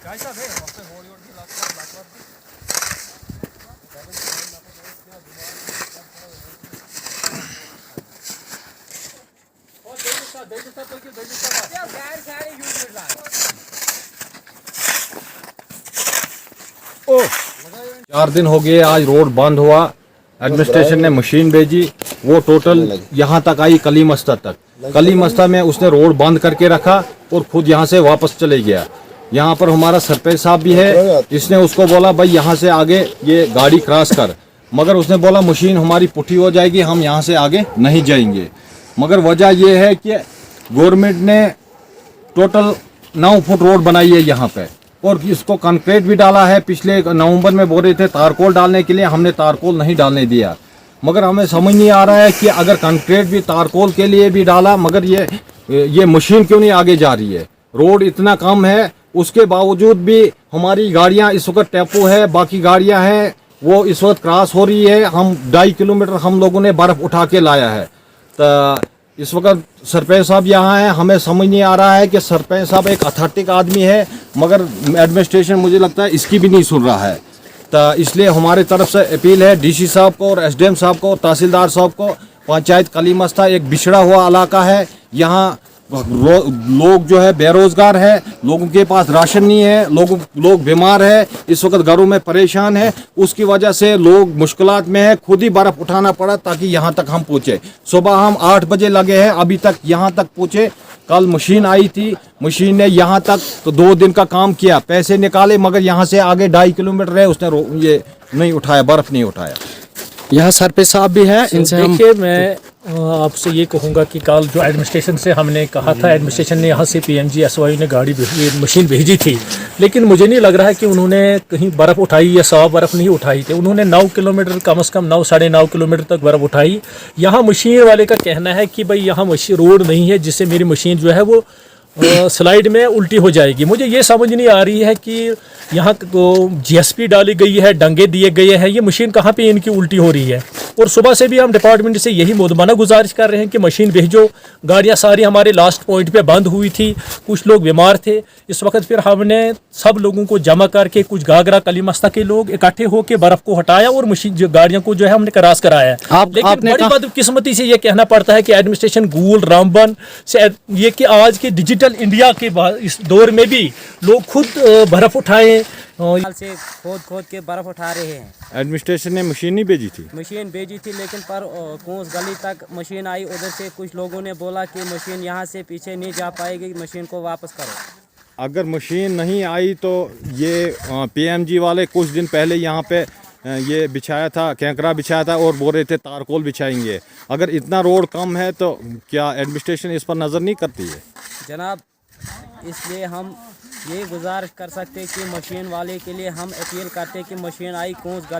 चार दिन हो गए, आज रोड बंद हुआ। एडमिनिस्ट्रेशन ने मशीन भेजी, वो टोटल यहाँ तक आई कलीमस्ता तक। कलीमस्ता में उसने रोड बंद करके रखा और खुद यहाँ से वापस चले गया। यहाँ पर हमारा सरपंच साहब भी है, इसने उसको बोला भाई यहाँ से आगे ये गाड़ी क्रॉस कर, मगर उसने बोला मशीन हमारी पुठी हो जाएगी, हम यहाँ से आगे नहीं जाएंगे। मगर वजह ये है कि गवर्नमेंट ने टोटल 9 फुट रोड बनाई है यहाँ पे और इसको कंक्रीट भी डाला है। पिछले नवंबर में बोल रहे थे तारकोल डालने के लिए, हमने तारकोल नहीं डालने दिया। मगर हमें समझ नहीं आ रहा है कि अगर कंक्रीट भी तारकोल के लिए भी डाला, मगर ये मशीन क्यों नहीं आगे जा रही है। रोड इतना कम है, उसके बावजूद भी हमारी गाड़ियाँ इस वक्त टेम्पो है, बाकी गाड़ियाँ हैं वो इस वक्त क्रॉस हो रही है। हम 2.5 किलोमीटर हम लोगों ने बर्फ़ उठा के लाया है। तो इस वक्त सरपंच साहब यहाँ हैं, हमें समझ नहीं आ रहा है कि सरपंच साहब एक अथॉरिटी आदमी है, मगर एडमिनिस्ट्रेशन मुझे लगता है इसकी भी नहीं सुन रहा है। तो इसलिए हमारे तरफ से अपील है डीसी साहब को और एसडीएम साहब को और तहसीलदार साहब को। पंचायत कलीमस्ता एक बिछड़ा हुआ इलाका है, यहाँ लोग जो है बेरोजगार है, लोगों के पास राशन नहीं है, लोग बीमार है, इस वक्त घरों में परेशान है। उसकी वजह से लोग मुश्किलात में है, खुद ही बर्फ उठाना पड़ा ताकि यहाँ तक हम पहुँचे। सुबह हम 8 बजे लगे हैं, अभी तक यहाँ तक पहुँचे। कल मशीन आई थी, मशीन ने यहाँ तक तो 2 दिन का काम किया, पैसे निकाले, मगर यहाँ से आगे 2.5 किलोमीटर है, उसने ये नहीं उठाया, बर्फ नहीं उठाया। यहाँ सरपंच साहब भी हैं, इनसे देखिए मैं आपसे ये कहूँगा कि कल जो एडमिनिस्ट्रेशन से हमने कहा था, एडमिनिस्ट्रेशन ने यहाँ से PMGSY ने गाड़ी मशीन भेजी थी, लेकिन मुझे नहीं लग रहा है कि उन्होंने कहीं बर्फ़ उठाई या 100 बर्फ़ नहीं उठाई थी। उन्होंने 9 किलोमीटर कम से कम 9 साढ़े 9 किलोमीटर तक बर्फ़ उठाई। यहाँ मशीन वाले का कहना है कि भाई यहाँ मशीन रोड नहीं है जिससे मेरी मशीन जो है वो स्लाइड में उल्टी हो जाएगी। मुझे ये समझ नहीं आ रही है कि यहाँ GSP डाली गई है, डंगे दिए गए हैं, ये मशीन कहाँ पे इनकी उल्टी हो रही है। और सुबह से भी हम डिपार्टमेंट से यही मुदमाना गुजारिश कर रहे हैं कि मशीन भेजो। गाड़ियाँ सारी हमारे लास्ट पॉइंट पे बंद हुई थी, कुछ लोग बीमार थे। इस वक्त फिर हमने सब लोगों को जमा करके, कुछ गागरा कलीमस्ता के लोग इकट्ठे होकर बर्फ़ को हटाया और मशीन गाड़ियों को जो है हमने क्रॉस कराया। लेकिन बड़ी बदकिस्मती से ये कहना पड़ता है कि एडमिनिस्ट्रेशन गूल रामबन से ये कि आज के डिजिटल इंडिया के इस दौर में भी लोग खुद बर्फ़ उठाएं से खोद के बर्फ उठा रहे हैं। एडमिनिस्ट्रेशन ने मशीन नहीं भेजी थी, मशीन भेजी थी, लेकिन पर कौस गली तक मशीन आई। उधर से कुछ लोगों ने बोला कि मशीन यहाँ से पीछे नहीं जा पाएगी, मशीन को वापस करो। अगर मशीन नहीं आई तो ये PMG वाले कुछ दिन पहले यहाँ पे ये बिछाया था, कैंकरा बिछाया था और बोल रहे थे तारकोल बिछाएंगे। अगर इतना रोड कम है तो क्या एडमिनिस्ट्रेशन इस पर नज़र नहीं करती है? जनाब, इसलिए हम ये गुजारिश कर सकते कि मशीन वाले के लिए हम अपील करते कि मशीन आई कौस गली